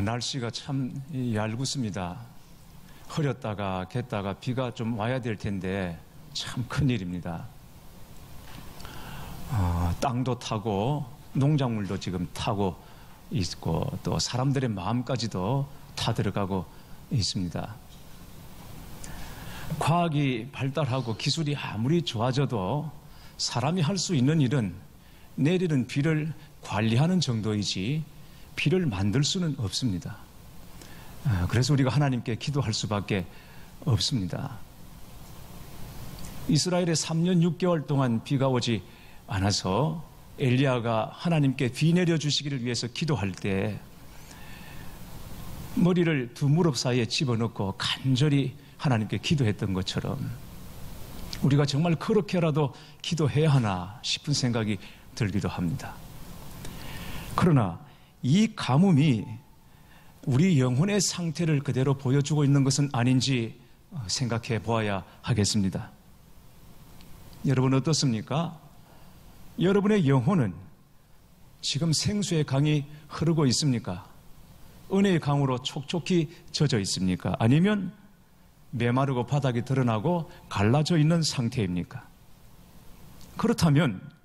날씨가 참 얄궂습니다. 흐렸다가 갰다가 비가 좀 와야 될 텐데 참 큰일입니다. 땅도 타고 농작물도 지금 타고 있고 또 사람들의 마음까지도 타들어가고 있습니다. 과학이 발달하고 기술이 아무리 좋아져도 사람이 할 수 있는 일은 내리는 비를 관리하는 정도이지 비를 만들 수는 없습니다. 그래서 우리가 하나님께 기도할 수밖에 없습니다. 이스라엘에 3년 6개월 동안 비가 오지 않아서 엘리야가 하나님께 비 내려주시기를 위해서 기도할 때 머리를 두 무릎 사이에 집어넣고 간절히 하나님께 기도했던 것처럼 우리가 정말 그렇게라도 기도해야 하나 싶은 생각이 들기도 합니다. 그러나 이 가뭄이 우리 영혼의 상태를 그대로 보여주고 있는 것은 아닌지 생각해 보아야 하겠습니다. 여러분 어떻습니까? 여러분의 영혼은 지금 생수의 강이 흐르고 있습니까? 은혜의 강으로 촉촉히 젖어 있습니까? 아니면 메마르고 바닥이 드러나고 갈라져 있는 상태입니까? 그렇다면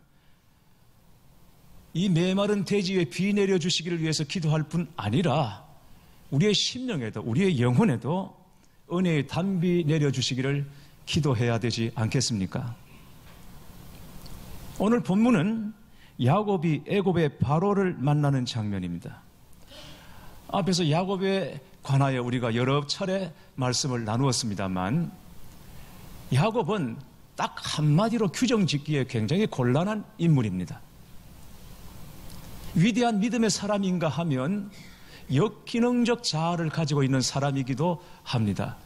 이 메마른 대지 위에 비 내려주시기를 위해서 기도할 뿐 아니라 우리의 심령에도 우리의 영혼에도 은혜의 단비 내려주시기를 기도해야 되지 않겠습니까? 오늘 본문은 야곱이 애굽의 바로를 만나는 장면입니다. 앞에서 야곱에 관하여 우리가 여러 차례 말씀을 나누었습니다만 야곱은 딱 한마디로 규정 짓기에 굉장히 곤란한 인물입니다. 위대한 믿음의 사람인가 하면 역기능적 자아를 가지고 있는 사람이기도 합니다.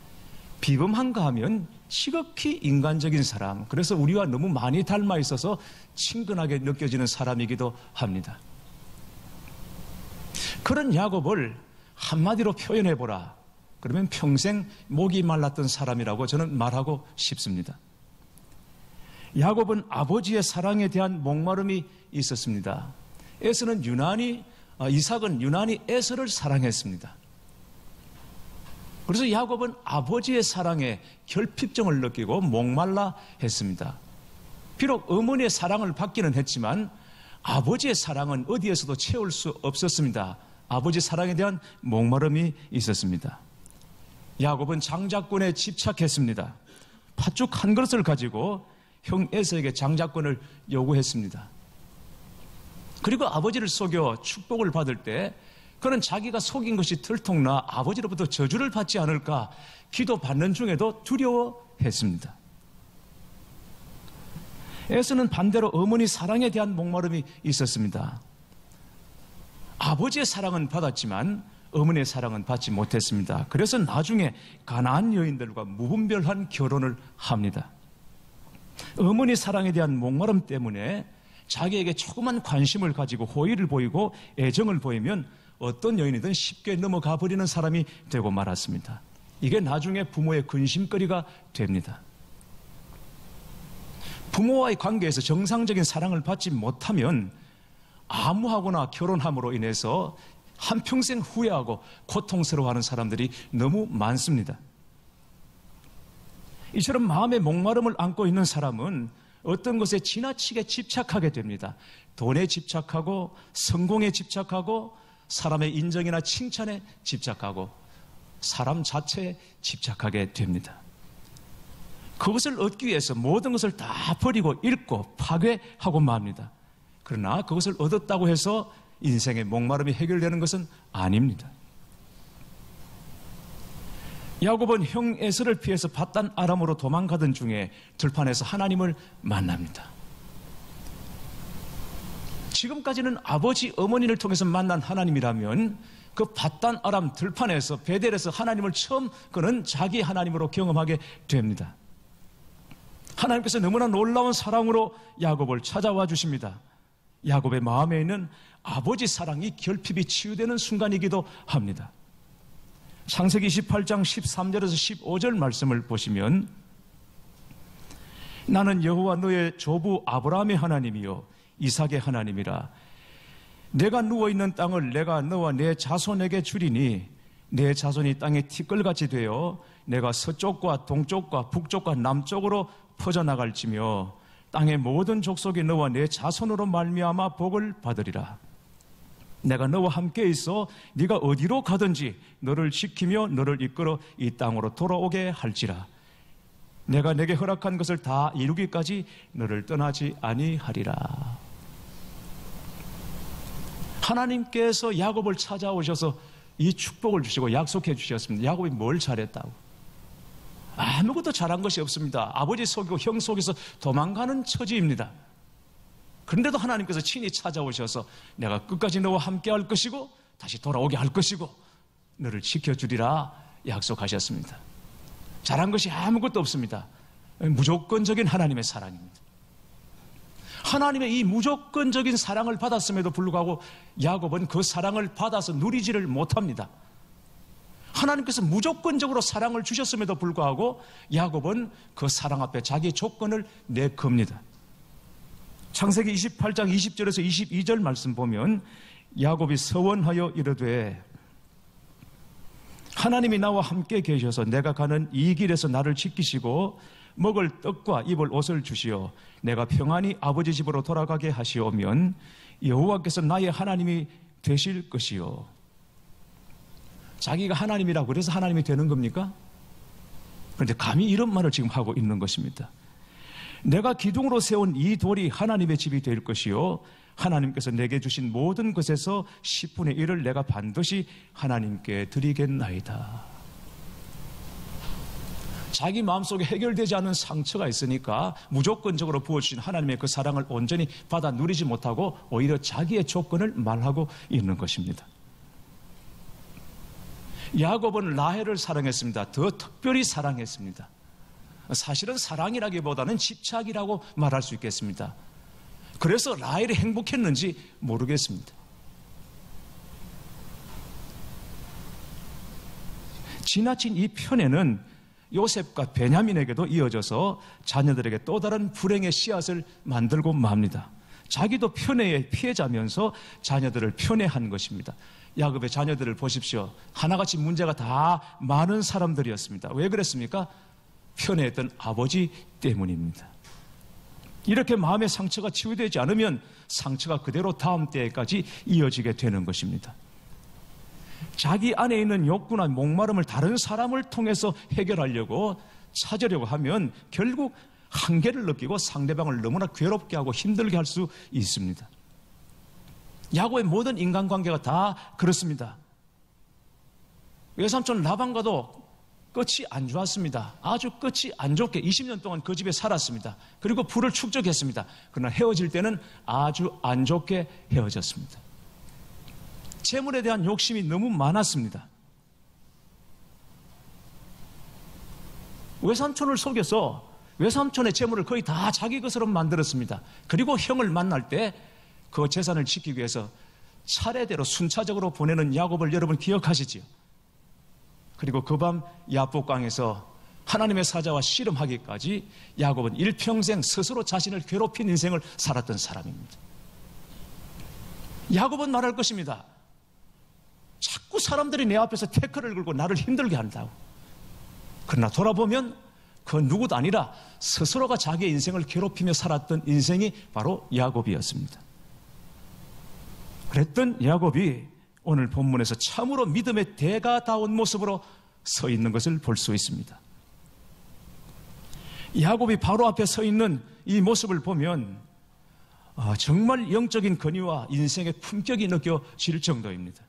비범한가 하면 지극히 인간적인 사람, 그래서 우리와 너무 많이 닮아 있어서 친근하게 느껴지는 사람이기도 합니다. 그런 야곱을 한마디로 표현해보라. 그러면 평생 목이 말랐던 사람이라고 저는 말하고 싶습니다. 야곱은 아버지의 사랑에 대한 목마름이 있었습니다. 이삭은 유난히 에서를 사랑했습니다. 그래서 야곱은 아버지의 사랑에 결핍증을 느끼고 목말라 했습니다. 비록 어머니의 사랑을 받기는 했지만 아버지의 사랑은 어디에서도 채울 수 없었습니다. 아버지 사랑에 대한 목마름이 있었습니다. 야곱은 장자권에 집착했습니다. 팥죽 한 그릇을 가지고 형 에서에게 장자권을 요구했습니다. 그리고 아버지를 속여 축복을 받을 때 그는 자기가 속인 것이 들통나 아버지로부터 저주를 받지 않을까 기도 받는 중에도 두려워했습니다. 에서는 반대로 어머니 사랑에 대한 목마름이 있었습니다. 아버지의 사랑은 받았지만 어머니의 사랑은 받지 못했습니다. 그래서 나중에 가나안 여인들과 무분별한 결혼을 합니다. 어머니 사랑에 대한 목마름 때문에 자기에게 조그만 관심을 가지고 호의를 보이고 애정을 보이면 어떤 여인이든 쉽게 넘어가 버리는 사람이 되고 말았습니다. 이게 나중에 부모의 근심거리가 됩니다. 부모와의 관계에서 정상적인 사랑을 받지 못하면 아무하거나 결혼함으로 인해서 한평생 후회하고 고통스러워하는 사람들이 너무 많습니다. 이처럼 마음의 목마름을 안고 있는 사람은 어떤 것에 지나치게 집착하게 됩니다. 돈에 집착하고 성공에 집착하고 사람의 인정이나 칭찬에 집착하고 사람 자체에 집착하게 됩니다. 그것을 얻기 위해서 모든 것을 다 버리고 잃고 파괴하고 맙니다. 그러나 그것을 얻었다고 해서 인생의 목마름이 해결되는 것은 아닙니다. 야곱은 형 에서를 피해서 밧단 아람으로 도망가던 중에 들판에서 하나님을 만납니다. 지금까지는 아버지, 어머니를 통해서 만난 하나님이라면 그 밧단 아람 들판에서 베델에서 하나님을 처음 그는 자기 하나님으로 경험하게 됩니다. 하나님께서 너무나 놀라운 사랑으로 야곱을 찾아와 주십니다. 야곱의 마음에 있는 아버지 사랑이 결핍이 치유되는 순간이기도 합니다. 창세기 28장 13절에서 15절 말씀을 보시면 나는 여호와 너의 조부 아브라함의 하나님이요 이삭의 하나님이라 내가 누워있는 땅을 내가 너와 내 자손에게 주리니 내 자손이 땅의 티끌같이 되어 내가 서쪽과 동쪽과 북쪽과 남쪽으로 퍼져나갈지며 땅의 모든 족속이 너와 내 자손으로 말미암아 복을 받으리라. 내가 너와 함께 있어 네가 어디로 가든지 너를 지키며 너를 이끌어 이 땅으로 돌아오게 할지라. 내가 내게 허락한 것을 다 이루기까지 너를 떠나지 아니하리라. 하나님께서 야곱을 찾아오셔서 이 축복을 주시고 약속해 주셨습니다. 야곱이 뭘 잘했다고? 아무것도 잘한 것이 없습니다. 아버지 속이고 형 속에서 도망가는 처지입니다. 그런데도 하나님께서 친히 찾아오셔서 내가 끝까지 너와 함께 할 것이고 다시 돌아오게 할 것이고 너를 지켜주리라 약속하셨습니다. 잘한 것이 아무것도 없습니다. 무조건적인 하나님의 사랑입니다. 하나님의 이 무조건적인 사랑을 받았음에도 불구하고 야곱은 그 사랑을 받아서 누리지를 못합니다. 하나님께서 무조건적으로 사랑을 주셨음에도 불구하고 야곱은 그 사랑 앞에 자기 조건을 내겁니다. 창세기 28장 20절에서 22절 말씀 보면 야곱이 서원하여 이르되 하나님이 나와 함께 계셔서 내가 가는 이 길에서 나를 지키시고 먹을 떡과 입을 옷을 주시어 내가 평안히 아버지 집으로 돌아가게 하시오면 여호와께서 나의 하나님이 되실 것이요. 자기가 하나님이라고 그래서 하나님이 되는 겁니까? 그런데 감히 이런 말을 지금 하고 있는 것입니다. 내가 기둥으로 세운 이 돌이 하나님의 집이 될 것이요 하나님께서 내게 주신 모든 것에서 10분의 1을 내가 반드시 하나님께 드리겠나이다. 자기 마음속에 해결되지 않은 상처가 있으니까 무조건적으로 부어주신 하나님의 그 사랑을 온전히 받아 누리지 못하고 오히려 자기의 조건을 말하고 있는 것입니다. 야곱은 라헬을 사랑했습니다. 더 특별히 사랑했습니다. 사실은 사랑이라기보다는 집착이라고 말할 수 있겠습니다. 그래서 라헬이 행복했는지 모르겠습니다. 지나친 이 편애는 요셉과 베냐민에게도 이어져서 자녀들에게 또 다른 불행의 씨앗을 만들고 맙니다. 자기도 편애의 피해자면서 자녀들을 편애한 것입니다. 야곱의 자녀들을 보십시오. 하나같이 문제가 다 많은 사람들이었습니다. 왜 그랬습니까? 편애했던 아버지 때문입니다. 이렇게 마음의 상처가 치유되지 않으면 상처가 그대로 다음 때까지 이어지게 되는 것입니다. 자기 안에 있는 욕구나 목마름을 다른 사람을 통해서 해결하려고 찾으려고 하면 결국 한계를 느끼고 상대방을 너무나 괴롭게 하고 힘들게 할 수 있습니다. 야곱의 모든 인간관계가 다 그렇습니다. 외삼촌 라반과도 끝이 안 좋았습니다. 아주 끝이 안 좋게 20년 동안 그 집에 살았습니다. 그리고 부를 축적했습니다. 그러나 헤어질 때는 아주 안 좋게 헤어졌습니다. 재물에 대한 욕심이 너무 많았습니다. 외삼촌을 속여서 외삼촌의 재물을 거의 다 자기 것으로 만들었습니다. 그리고 형을 만날 때 그 재산을 지키기 위해서 차례대로 순차적으로 보내는 야곱을 여러분 기억하시지요? 그리고 그 밤 야복강에서 하나님의 사자와 씨름하기까지 야곱은 일평생 스스로 자신을 괴롭힌 인생을 살았던 사람입니다. 야곱은 말할 것입니다. 자꾸 사람들이 내 앞에서 태클을 걸고 나를 힘들게 한다고. 그러나 돌아보면 그 누구도 아니라 스스로가 자기의 인생을 괴롭히며 살았던 인생이 바로 야곱이었습니다. 그랬던 야곱이 오늘 본문에서 참으로 믿음의 대가다운 모습으로 서 있는 것을 볼 수 있습니다. 야곱이 바로 앞에 서 있는 이 모습을 보면 정말 영적인 권위와 인생의 품격이 느껴질 정도입니다.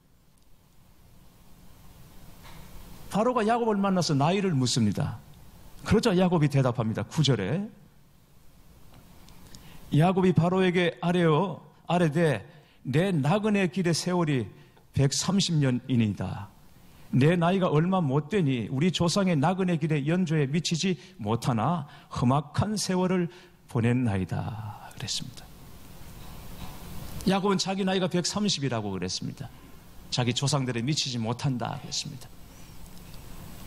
바로가 야곱을 만나서 나이를 묻습니다. 그러자 야곱이 대답합니다. 9절에 야곱이 바로에게 아뢰되 내 나그네 길의 세월이 130년이니이다. 내 나이가 얼마 못 되니 우리 조상의 나그네 길의 연조에 미치지 못하나 험악한 세월을 보냈나이다. 그랬습니다. 야곱은 자기 나이가 130이라고 그랬습니다. 자기 조상들에 미치지 못한다 그랬습니다.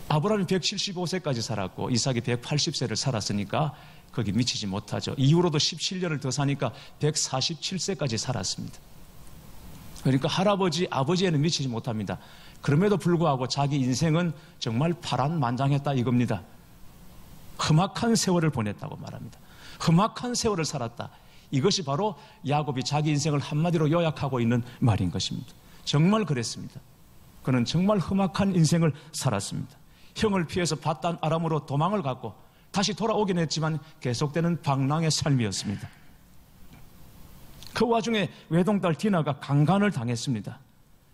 아브라함이 175세까지 살았고 이삭이 180세를 살았으니까 거기 미치지 못하죠. 이후로도 17년을 더 사니까 147세까지 살았습니다. 그러니까 할아버지, 아버지에는 미치지 못합니다. 그럼에도 불구하고 자기 인생은 정말 파란만장했다 이겁니다. 험악한 세월을 보냈다고 말합니다. 험악한 세월을 살았다. 이것이 바로 야곱이 자기 인생을 한마디로 요약하고 있는 말인 것입니다. 정말 그랬습니다. 그는 정말 험악한 인생을 살았습니다. 형을 피해서 밧단 아람으로 도망을 갔고 다시 돌아오긴 했지만 계속되는 방랑의 삶이었습니다. 그 와중에 외동딸 디나가 강간을 당했습니다.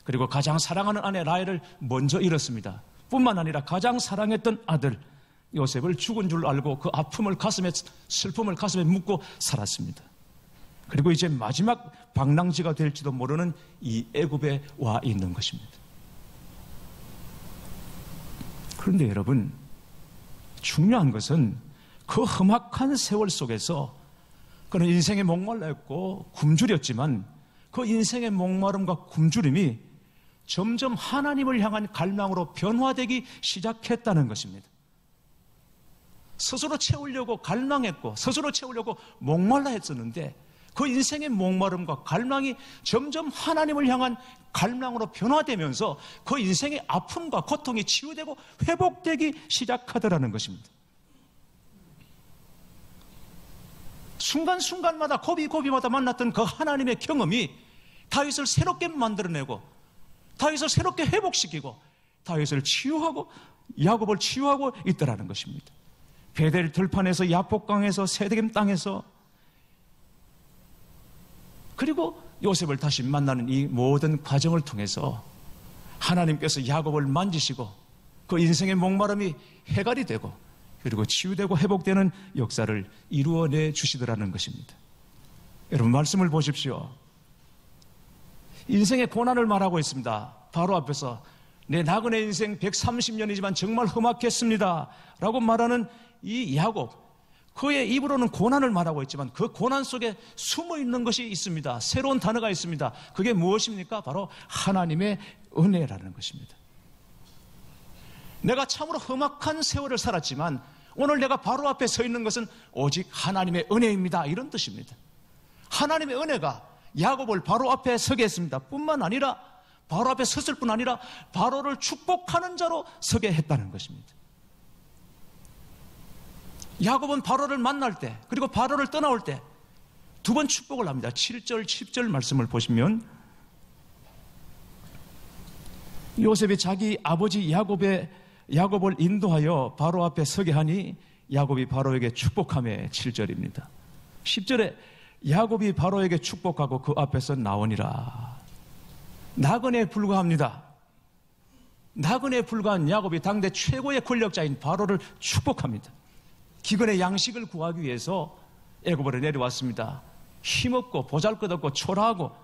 그리고 가장 사랑하는 아내 라헬을 먼저 잃었습니다. 뿐만 아니라 가장 사랑했던 아들 요셉을 죽은 줄 알고 그 아픔을 가슴에, 슬픔을 가슴에 묻고 살았습니다. 그리고 이제 마지막 방랑지가 될지도 모르는 이 애굽에 와 있는 것입니다. 그런데 여러분, 중요한 것은 그 험악한 세월 속에서 그는 인생에 목말라 했고 굶주렸지만 그 인생의 목마름과 굶주림이 점점 하나님을 향한 갈망으로 변화되기 시작했다는 것입니다. 스스로 채우려고 갈망했고 스스로 채우려고 목말라 했었는데 그 인생의 목마름과 갈망이 점점 하나님을 향한 갈망으로 변화되면서 그 인생의 아픔과 고통이 치유되고 회복되기 시작하더라는 것입니다. 순간순간마다 고비고비마다 만났던 그 하나님의 경험이 다윗을 새롭게 만들어내고 다윗을 새롭게 회복시키고 다윗을 치유하고 야곱을 치유하고 있더라는 것입니다. 베델 들판에서 야복강에서 세겜 땅에서 그리고 요셉을 다시 만나는 이 모든 과정을 통해서 하나님께서 야곱을 만지시고 그 인생의 목마름이 해갈이 되고 그리고 치유되고 회복되는 역사를 이루어내 주시더라는 것입니다. 여러분 말씀을 보십시오. 인생의 고난을 말하고 있습니다. 바로 앞에서 내 나그네 인생 130년이지만 정말 험악했습니다 라고 말하는 이 야곱, 그의 입으로는 고난을 말하고 있지만 그 고난 속에 숨어 있는 것이 있습니다. 새로운 단어가 있습니다. 그게 무엇입니까? 바로 하나님의 은혜라는 것입니다. 내가 참으로 험악한 세월을 살았지만 오늘 내가 바로 앞에 서 있는 것은 오직 하나님의 은혜입니다. 이런 뜻입니다. 하나님의 은혜가 야곱을 바로 앞에 서게 했습니다. 뿐만 아니라 바로 앞에 섰을 뿐 아니라 바로를 축복하는 자로 서게 했다는 것입니다. 야곱은 바로를 만날 때 그리고 바로를 떠나올 때 두 번 축복을 합니다. 7절 10절 말씀을 보시면 요셉이 자기 아버지 야곱을 인도하여 바로 앞에 서게 하니 야곱이 바로에게 축복하며 7절입니다. 10절에 야곱이 바로에게 축복하고 그 앞에서 나오니라. 나그네에 불과합니다. 나그네에 불과한 야곱이 당대 최고의 권력자인 바로를 축복합니다. 기근의 양식을 구하기 위해서 애굽으로 내려왔습니다. 힘없고 보잘것없고 초라하고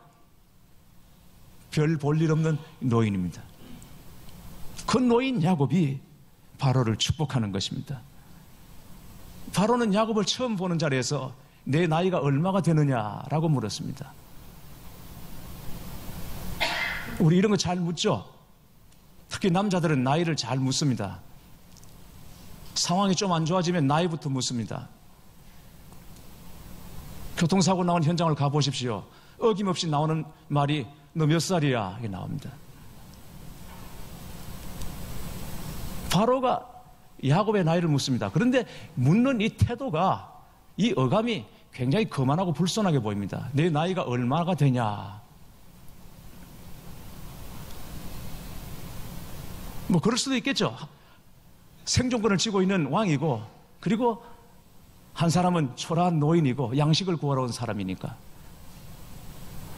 별 볼 일 없는 노인입니다. 그 노인 야곱이 바로를 축복하는 것입니다. 바로는 야곱을 처음 보는 자리에서 내 나이가 얼마가 되느냐라고 물었습니다. 우리 이런 거 잘 묻죠? 특히 남자들은 나이를 잘 묻습니다. 상황이 좀 안 좋아지면 나이부터 묻습니다. 교통사고 나온 현장을 가보십시오. 어김없이 나오는 말이 너 몇 살이야? 이게 나옵니다. 바로가 야곱의 나이를 묻습니다. 그런데 묻는 이 태도가, 이 어감이 굉장히 거만하고 불손하게 보입니다. 내 나이가 얼마가 되냐? 뭐 그럴 수도 있겠죠. 생존권을 쥐고 있는 왕이고 그리고 한 사람은 초라한 노인이고 양식을 구하러 온 사람이니까.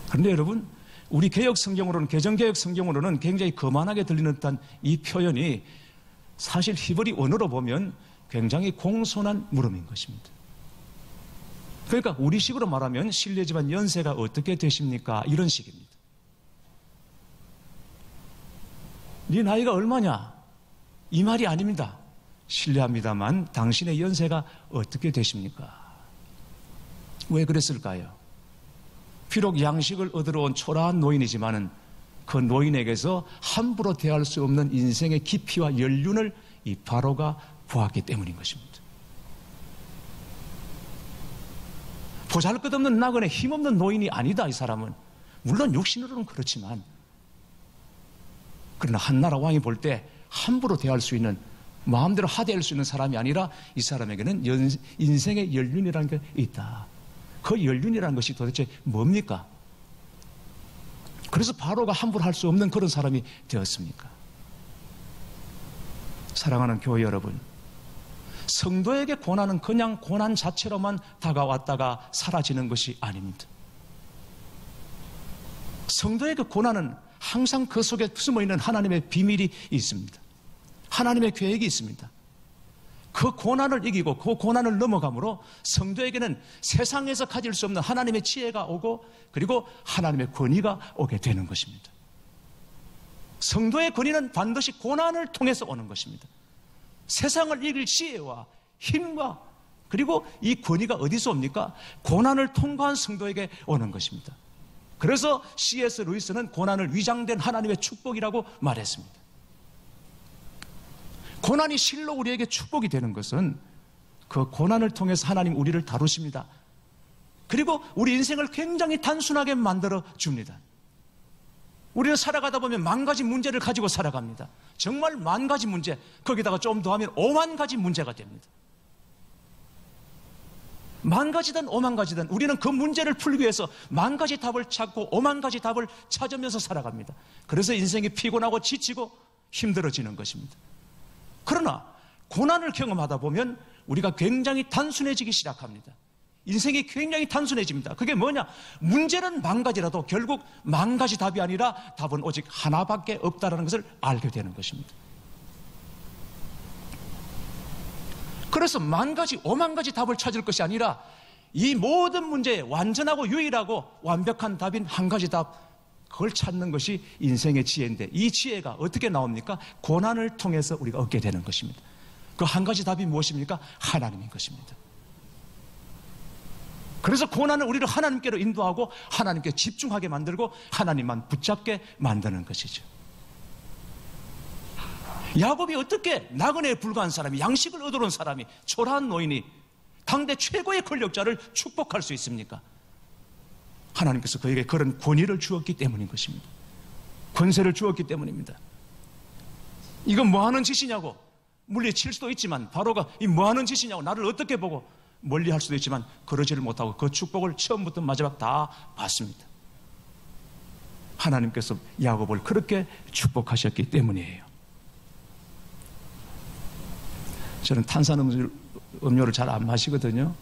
그런데 여러분, 우리 개혁 성경으로는, 개정개혁 성경으로는 굉장히 거만하게 들리는 듯한 이 표현이 사실 히브리 원어로 보면 굉장히 공손한 물음인 것입니다. 그러니까 우리식으로 말하면 실례지만 연세가 어떻게 되십니까? 이런 식입니다. 네 나이가 얼마냐? 이 말이 아닙니다. 실례합니다만 당신의 연세가 어떻게 되십니까? 왜 그랬을까요? 비록 양식을 얻으러 온 초라한 노인이지만은 그 노인에게서 함부로 대할 수 없는 인생의 깊이와 연륜을 이 바로가 보았기 때문인 것입니다. 보잘것없는 나그네 힘없는 노인이 아니다. 이 사람은 물론 육신으로는 그렇지만, 그러나 한나라 왕이 볼 때 함부로 대할 수 있는, 마음대로 하대할 수 있는 사람이 아니라 이 사람에게는 인생의 연륜이라는 게 있다. 그 연륜이라는 것이 도대체 뭡니까? 그래서 바로가 함부로 할 수 없는 그런 사람이 되었습니까? 사랑하는 교회 여러분, 성도에게 고난은 그냥 고난 자체로만 다가왔다가 사라지는 것이 아닙니다. 성도에게 고난은 항상 그 속에 숨어있는 하나님의 비밀이 있습니다. 하나님의 계획이 있습니다. 그 고난을 이기고 그 고난을 넘어감으로 성도에게는 세상에서 가질 수 없는 하나님의 지혜가 오고, 그리고 하나님의 권위가 오게 되는 것입니다. 성도의 권위는 반드시 고난을 통해서 오는 것입니다. 세상을 이길 지혜와 힘과, 그리고 이 권위가 어디서 옵니까? 고난을 통과한 성도에게 오는 것입니다. 그래서 C.S. 루이스는 고난을 위장된 하나님의 축복이라고 말했습니다. 고난이 실로 우리에게 축복이 되는 것은 그 고난을 통해서 하나님 우리를 다루십니다. 그리고 우리 인생을 굉장히 단순하게 만들어 줍니다. 우리는 살아가다 보면 만 가지 문제를 가지고 살아갑니다. 정말 만 가지 문제, 거기다가 좀 더 하면 5만 가지 문제가 됩니다. 만 가지든 5만 가지든 우리는 그 문제를 풀기 위해서 만 가지 답을 찾고 5만 가지 답을 찾으면서 살아갑니다. 그래서 인생이 피곤하고 지치고 힘들어지는 것입니다. 그러나 고난을 경험하다 보면 우리가 굉장히 단순해지기 시작합니다. 인생이 굉장히 단순해집니다. 그게 뭐냐? 문제는 만 가지라도 결국 만 가지 답이 아니라 답은 오직 하나밖에 없다는 것을 알게 되는 것입니다. 그래서 만 가지, 5만 가지 답을 찾을 것이 아니라 이 모든 문제에 완전하고 유일하고 완벽한 답인 한 가지 답, 그걸 찾는 것이 인생의 지혜인데, 이 지혜가 어떻게 나옵니까? 고난을 통해서 우리가 얻게 되는 것입니다. 그 한 가지 답이 무엇입니까? 하나님인 것입니다. 그래서 고난은 우리를 하나님께로 인도하고 하나님께 집중하게 만들고 하나님만 붙잡게 만드는 것이죠. 야곱이 어떻게 나그네에 불과한 사람이, 양식을 얻어온 사람이, 초라한 노인이 당대 최고의 권력자를 축복할 수 있습니까? 하나님께서 그에게 그런 권위를 주었기 때문인 것입니다. 권세를 주었기 때문입니다. 이건 뭐하는 짓이냐고 물리칠 수도 있지만, 바로가 이 뭐하는 짓이냐고 나를 어떻게 보고 멀리할 수도 있지만 그러지를 못하고 그 축복을 처음부터 마지막 다 받습니다. 하나님께서 야곱을 그렇게 축복하셨기 때문이에요. 저는 탄산음료를 잘 안 마시거든요.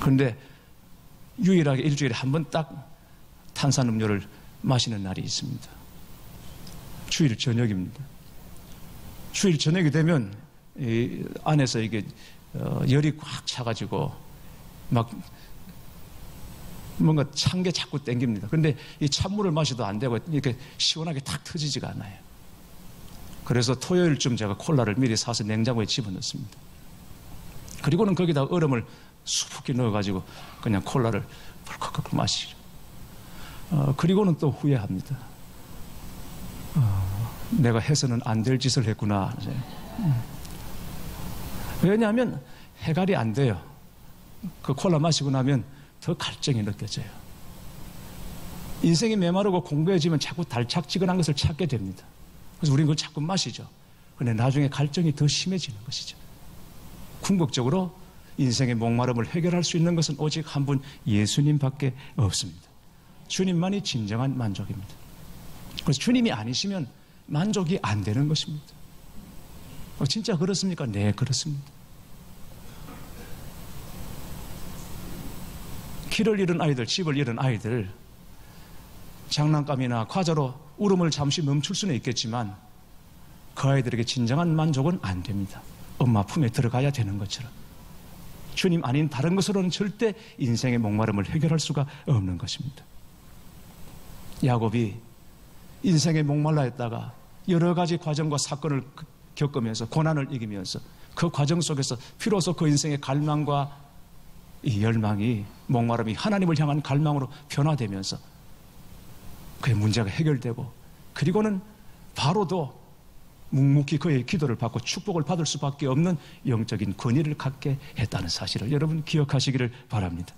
그런데 유일하게 일주일에 한 번 딱 탄산음료를 마시는 날이 있습니다. 주일 저녁입니다. 주일 저녁이 되면 이 안에서 이게 열이 꽉 차가지고 막 뭔가 찬 게 자꾸 땡깁니다. 그런데 이 찬물을 마셔도 안 되고 이렇게 시원하게 탁 터지지가 않아요. 그래서 토요일쯤 제가 콜라를 미리 사서 냉장고에 집어넣습니다. 그리고는 거기다 얼음을 수북히 넣어가지고 그냥 콜라를 벌컥벌컥 마시죠. 그리고는 또 후회합니다. 내가 해서는 안 될 짓을 했구나. 왜냐하면 해갈이 안 돼요. 그 콜라 마시고 나면 더 갈증이 느껴져요. 인생이 메마르고 공고해지면 자꾸 달착지근한 것을 찾게 됩니다. 그래서 우리는 그걸 자꾸 마시죠. 그런데 나중에 갈증이 더 심해지는 것이죠. 궁극적으로 인생의 목마름을 해결할 수 있는 것은 오직 한 분 예수님밖에 없습니다. 주님만이 진정한 만족입니다. 그래서 주님이 아니시면 만족이 안 되는 것입니다. 진짜 그렇습니까? 네, 그렇습니다. 길을 잃은 아이들, 집을 잃은 아이들, 장난감이나 과자로 울음을 잠시 멈출 수는 있겠지만 그 아이들에게 진정한 만족은 안 됩니다. 엄마 품에 들어가야 되는 것처럼. 주님 아닌 다른 것으로는 절대 인생의 목마름을 해결할 수가 없는 것입니다. 야곱이 인생에 목말라 했다가 여러 가지 과정과 사건을 겪으면서 고난을 이기면서 그 과정 속에서 비로소 그 인생의 갈망과 이 열망이, 목마름이 하나님을 향한 갈망으로 변화되면서 그의 문제가 해결되고, 그리고는 바로도 묵묵히 그의 기도를 받고 축복을 받을 수밖에 없는 영적인 권위를 갖게 했다는 사실을 여러분 기억하시기를 바랍니다.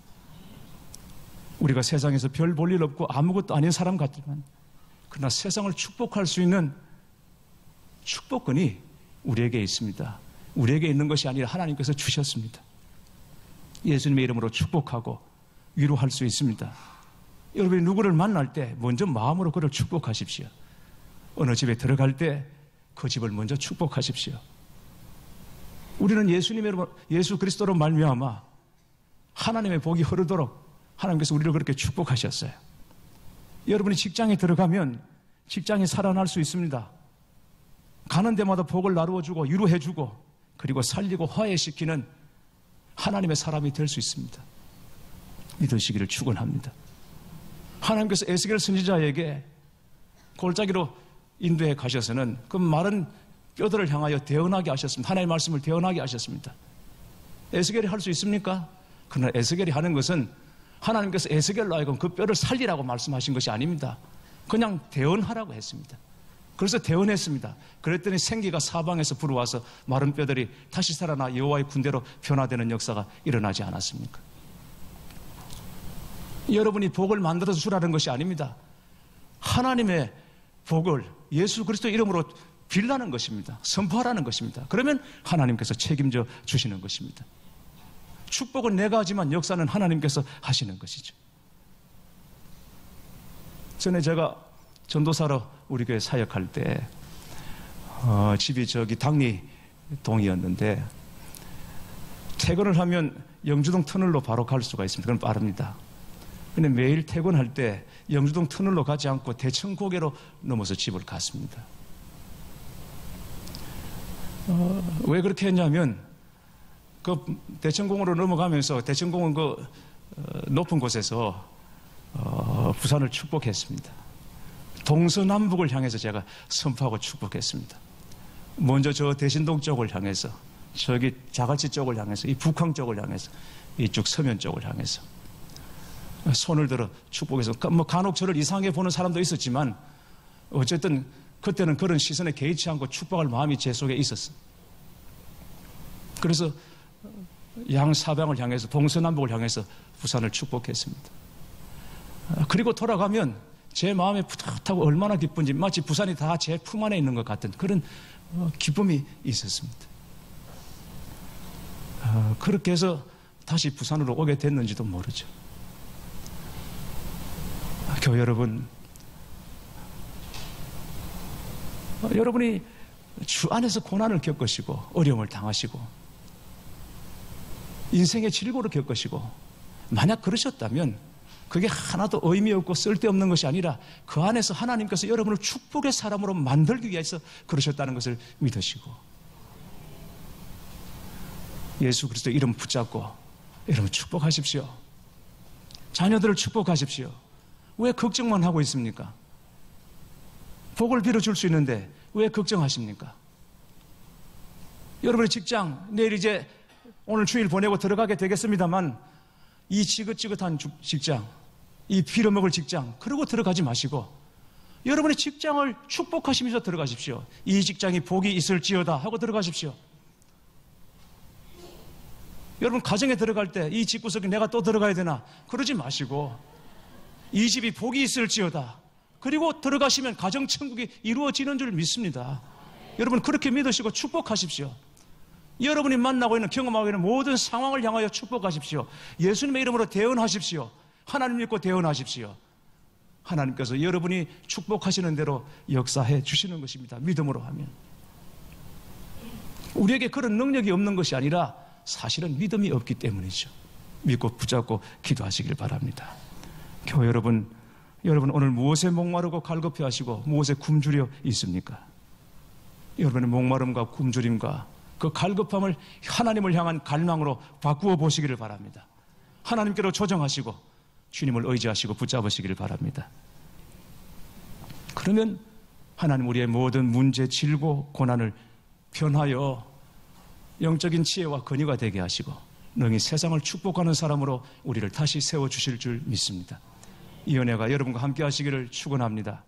우리가 세상에서 별 볼 일 없고 아무것도 아닌 사람 같지만 그러나 세상을 축복할 수 있는 축복권이 우리에게 있습니다. 우리에게 있는 것이 아니라 하나님께서 주셨습니다. 예수님의 이름으로 축복하고 위로할 수 있습니다. 여러분이 누구를 만날 때 먼저 마음으로 그를 축복하십시오. 어느 집에 들어갈 때 그 집을 먼저 축복하십시오. 우리는 예수 그리스도로 말미암아 하나님의 복이 흐르도록 하나님께서 우리를 그렇게 축복하셨어요. 여러분이 직장에 들어가면 직장이 살아날 수 있습니다. 가는 데마다 복을 나누어주고 위로해주고 그리고 살리고 화해시키는 하나님의 사람이 될 수 있습니다. 믿으시기를 축원합니다. 하나님께서 에스겔 선지자에게 골짜기로 인도에 가셔서는 그 마른 뼈들을 향하여 대언하게 하셨습니다. 하나님의 말씀을 대언하게 하셨습니다. 에스겔이 할 수 있습니까? 그러나 에스겔이 하는 것은 하나님께서 에스겔로 하여금 그 뼈를 살리라고 말씀하신 것이 아닙니다. 그냥 대언하라고 했습니다. 그래서 대언했습니다. 그랬더니 생기가 사방에서 불어와서 마른 뼈들이 다시 살아나 여호와의 군대로 변화되는 역사가 일어나지 않았습니까? 여러분이 복을 만들어서 주라는 것이 아닙니다. 하나님의 복을 예수 그리스도 이름으로 빌라는 것입니다. 선포하라는 것입니다. 그러면 하나님께서 책임져 주시는 것입니다. 축복은 내가 하지만 역사는 하나님께서 하시는 것이죠. 전에 제가 전도사로 우리 교회 사역할 때 집이 저기 당리동이었는데 퇴근을 하면 영주동 터널로 바로 갈 수가 있습니다. 그건 빠릅니다. 근데 매일 퇴근할 때 영주동 터널로 가지 않고 대청고개로 넘어서 집을 갔습니다. 왜 그렇게 했냐면 그 대청공으로 넘어가면서 대청공은 그 높은 곳에서 부산을 축복했습니다. 동서남북을 향해서 제가 선포하고 축복했습니다. 먼저 저 대신동 쪽을 향해서, 저기 자갈치 쪽을 향해서, 이 북항 쪽을 향해서, 이쪽 서면 쪽을 향해서 손을 들어 축복해서, 뭐 간혹 저를 이상하게 보는 사람도 있었지만 어쨌든 그때는 그런 시선에 개의치 않고 축복할 마음이 제 속에 있었어요. 그래서 양사방을 향해서, 동서남북을 향해서 부산을 축복했습니다. 그리고 돌아가면 제 마음에 푸듯하고 얼마나 기쁜지, 마치 부산이 다 제 품 안에 있는 것 같은 그런 기쁨이 있었습니다. 그렇게 해서 다시 부산으로 오게 됐는지도 모르죠. 교회 여러분, 여러분이 주 안에서 고난을 겪으시고 어려움을 당하시고 인생의 질고를 겪으시고 만약 그러셨다면 그게 하나도 의미 없고 쓸데없는 것이 아니라 그 안에서 하나님께서 여러분을 축복의 사람으로 만들기 위해서 그러셨다는 것을 믿으시고 예수 그리스도 이름 붙잡고 여러분 축복하십시오. 자녀들을 축복하십시오. 왜 걱정만 하고 있습니까? 복을 빌어줄 수 있는데 왜 걱정하십니까? 여러분의 직장, 내일 이제 오늘 주일 보내고 들어가게 되겠습니다만 이 지긋지긋한 직장, 이 빌어먹을 직장, 그러고 들어가지 마시고 여러분의 직장을 축복하시면서 들어가십시오. 이 직장이 복이 있을지어다 하고 들어가십시오. 여러분 가정에 들어갈 때 이 집구석에 내가 또 들어가야 되나 그러지 마시고 이 집이 복이 있을지어다. 그리고 들어가시면 가정천국이 이루어지는 줄 믿습니다. 여러분 그렇게 믿으시고 축복하십시오. 여러분이 만나고 있는 경험하고 있는 모든 상황을 향하여 축복하십시오. 예수님의 이름으로 대언하십시오. 하나님 믿고 대언하십시오. 하나님께서 여러분이 축복하시는 대로 역사해 주시는 것입니다. 믿음으로 하면. 우리에게 그런 능력이 없는 것이 아니라 사실은 믿음이 없기 때문이죠. 믿고 붙잡고 기도하시길 바랍니다. 교회 여러분, 오늘 무엇에 목마르고 갈급해 하시고 무엇에 굶주려 있습니까? 여러분의 목마름과 굶주림과 그 갈급함을 하나님을 향한 갈망으로 바꾸어 보시기를 바랍니다. 하나님께로 조정하시고 주님을 의지하시고 붙잡으시기를 바랍니다. 그러면 하나님 우리의 모든 문제, 질고, 고난을 변하여 영적인 지혜와 권위가 되게 하시고 능히 세상을 축복하는 사람으로 우리를 다시 세워주실 줄 믿습니다. 이 은혜가 여러분과 함께 하시기를 축원합니다.